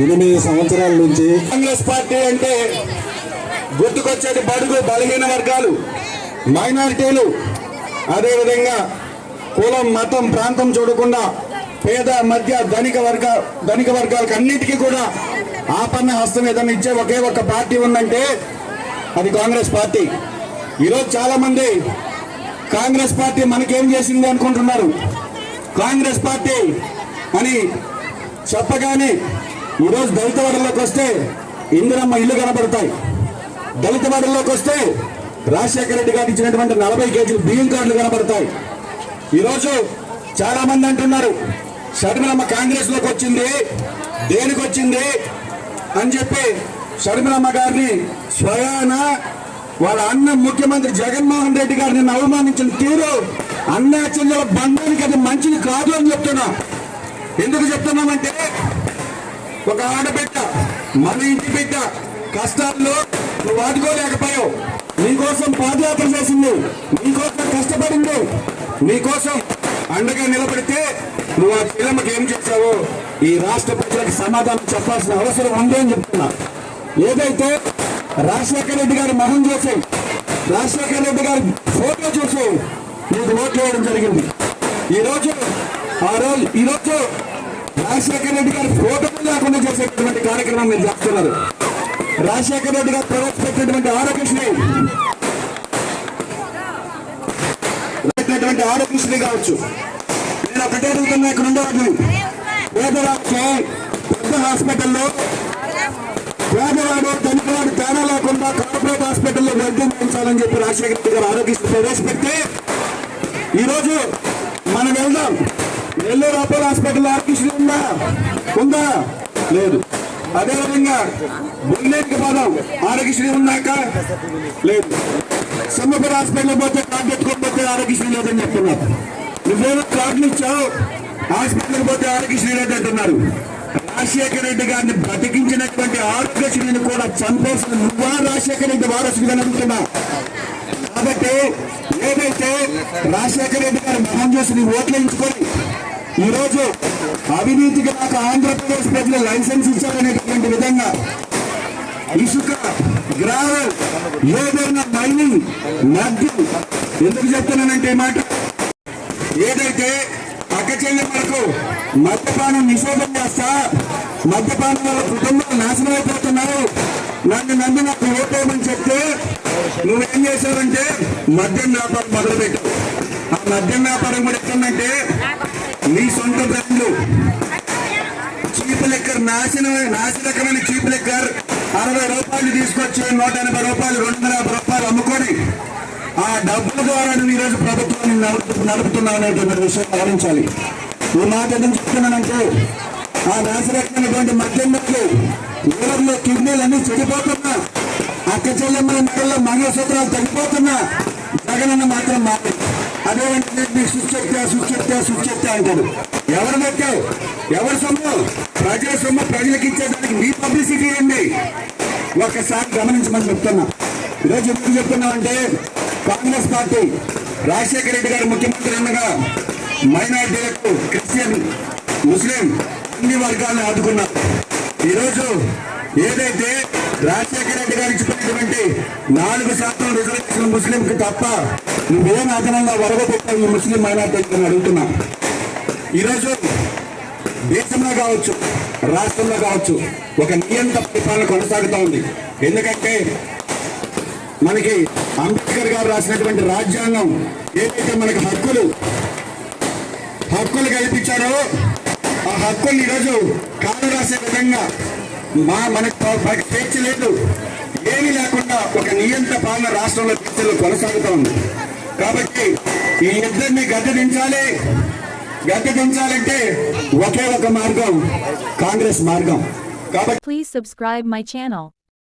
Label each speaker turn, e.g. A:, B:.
A: ఎనిమిది సంవత్సరాల నుంచి కాంగ్రెస్ పార్టీ అంటే గుర్తుకొచ్చేది బడుగు బలహీన వర్గాలు, మైనారిటీలు, అదేవిధంగా కులం మతం ప్రాంతం చూడకుండా పేద మధ్య ధనిక వర్గాలకు అన్నిటికీ కూడా ఆపన్న హస్తం ఏదైనా ఇచ్చే ఒకే ఒక పార్టీ ఉందంటే అది కాంగ్రెస్ పార్టీ. ఈరోజు చాలా మంది కాంగ్రెస్ పార్టీ మనకేం చేసింది అనుకుంటున్నారు. కాంగ్రెస్ పార్టీ అని చెప్పగానే ఈరోజు దళిత వాడల్లోకి వస్తే ఇందిరమ్మ ఇల్లు కనబడతాయి. దళిత వాడల్లోకి వస్తే రాజశేఖర రెడ్డి గారు ఇచ్చినటువంటి 40 కేజీలు బియ్యం కార్డులు కనబడతాయి. ఈరోజు చాలా మంది అంటున్నారు షర్మిలమ్మ కాంగ్రెస్ లోకి వచ్చింది, దేనికి వచ్చింది అని చెప్పి షర్మిలమ్మ గారిని స్వయాన వాళ్ళ అన్న ముఖ్యమంత్రి జగన్మోహన్ రెడ్డి గారిని అవమానించిన తీరు అన్న చెల్లెల బంధానికి అది మంచిది కాదు అని చెప్తున్నా. ఎందుకు చెప్తున్నామంటే ఒక ఆడబిడ్డ మన ఇంటి బిడ్డ కష్టాల్లో నువ్వు ఆదుకోలేకపోయావు, నీకోసం పాదయాత్ర చేసింది, నీకోసం కష్టపడింది, నీకోసం అండగా నిలబడితే నువ్వు ఆ చెల్లెమ్మకి ఏం చేశావో ఈ రాష్ట్ర ప్రజలకు సమాధానం చెప్పాల్సిన అవసరం ఉంది అని చెప్తున్నా. ఏదైతే రాజశేఖర రెడ్డి గారి మొహం చూసి, రాజశేఖర రెడ్డి గారి ఫోటో చూసి నీకు ఓట్లు వేయడం జరిగింది. ఈరోజు రాజశేఖర రెడ్డి గారి ఫోటో లేకుండా చేసేటటువంటి కార్యక్రమం మీరు చేస్తున్నారు. రాజశేఖర రెడ్డి గారు ప్రవేశపెట్టినటువంటి ఆరోగ్యశ్రీ కావచ్చు. నేను ఒకటే అడుగుతున్నా, ఇక్కడ ఉండేవాడిని పేదవాడికి పెద్ద హాస్పిటల్లో పేదవాడు ధనికవాడు తేడా లేకుండా కార్పొరేట్ హాస్పిటల్లో వైద్యం చేయించాలని చెప్పి రాజశేఖర రెడ్డి గారు ఆరోగ్యశ్రీ ప్రవేశపెడితే ఈరోజు మనం వెళ్దాం. నెల్లూరు అపోలో హాస్పిటల్ ఆరోగ్యశ్రీ ఉందా? లేదు. అదేవిధంగా బుల్లెట్కి పదం ఆరోగ్యశ్రీ ఉన్నాక లేదు. సమ్మపూర్ హాస్పిటల్ పోతే కార్డు పెట్టుకోకపోతే ఆరోగ్యశ్రీ లేదని చెప్తున్నారు. నువ్వేమో కార్డులు ఇచ్చావు, హాస్పిటల్కి పోతే ఆరోగ్యశ్రీ లేదంటున్నారు. రాజశేఖర రెడ్డి గారిని బ్రతికించినటువంటి ఆరోగ్యశ్రీని కూడా చంపేసిన నువ్వా రాజశేఖర రెడ్డి వారసుడిగా అడుగుతున్నా. కాబట్టి ఏదైతే రాజశేఖర రెడ్డి గారి మొహం చూసి నీ ఓట్లు వేయించుకొని ఈరోజు అవినీతికి నాకు ఆంధ్రప్రదేశ్ ప్రజలు లైసెన్స్ ఇచ్చారనేటువంటి విధంగా ఇసుక, గ్రావెల్, ఏదైనా మైనింగ్, మద్యం, ఎందుకు చెప్తున్నానంటే ఈ మాట, ఏదైతే పక్క చెల్లెమ్మలకు మద్యపానం నిషేధం చేస్తా, మద్యపానం వల్ల కుటుంబాలు నాశనం అయిపోతున్నారు, నన్ను నాకు ఓటేయమని చెప్తే నువ్వేం చేశావంటే మద్యం వ్యాపారం మొదలుపెట్టావు. ఆ మద్యం వ్యాపారం కూడా ఎక్కడంటే నీ సొంత బ్రాండ్లు చీప్ లిక్కర్, నాసిరకమైన చీప్ లిక్కర్ 60 రూపాయలు తీసుకొచ్చి 180 రూపాయలు, 250 రూపాయలు అమ్ముకొని ఆ డబ్బుల ద్వారా నువ్వు ఈరోజు ప్రభుత్వాన్ని నడుపుతున్నావు అనేటువంటి విషయం గమనించాలి. ఈ మాట ఎందుకు చెప్తున్నానంటే ఆ నాసిరకమైనటువంటి మద్యం లివర్లో కిడ్నీలన్నీ చెడిపోతున్నా అక్క చెల్లెమ్మల మెడల్లో మంగళసూత్రాలు తగ్గిపోతున్నా జగనన్న మాత్రం మారి అదే వెంటనే మీకు సుచ్చెత్తే అంటాడు. ఎవరు పెట్టావు? ఎవరి సొమ్ము? ప్రజల సొమ్ము ప్రజలకు ఇచ్చేదానికి మీ పబ్లిసిటీ ఏంటి? ఒక్కసారి గమనించమని చెప్తున్నా. ఈరోజు ఎందుకు చెప్తున్నామంటే కాంగ్రెస్ పార్టీ రాజశేఖర రెడ్డి గారు ముఖ్యమంత్రి ఉండగా మైనారిటీలకు, క్రిస్టియన్, ముస్లిం అన్ని వర్గాలను ఆదుకున్నారు. ఈరోజు ఏదైతే రాజశేఖర రెడ్డి గారు ఇచ్చిపోయినటువంటి 4% రిజర్వేషన్ ముస్లింకి తప్ప నువ్వేం అదనంగా వరగబెట్టావు ఈ ముస్లిం మైనారిటీకి అని అడుగుతున్నా. ఈరోజు దేశంలో కావచ్చు, రాష్ట్రంలో కావచ్చు ఒక నియంత్రణ పరిపాలన కొనసాగుతూ ఉంది. ఎందుకంటే మనకి అంబేద్కర్ గారు రాసినటువంటి రాజ్యాంగం ఏదైతే మనకి హక్కులు కల్పించారో ఆ హక్కుల్ని ఈరోజు కాలు రాసే విధంగా మనకి స్వేచ్ఛ లేదు, ఏమీ లేకుండా ఒక నియంత్రణ పాలన రాష్ట్రంలో దేశంలో కొనసాగుతూ ఉంది. కాబట్టి ఈ ఇద్దరిని గద్దె దించాలంటే ఒకే ఒక మార్గం కాంగ్రెస్ మార్గం. కాబట్టి
B: Please subscribe my channel.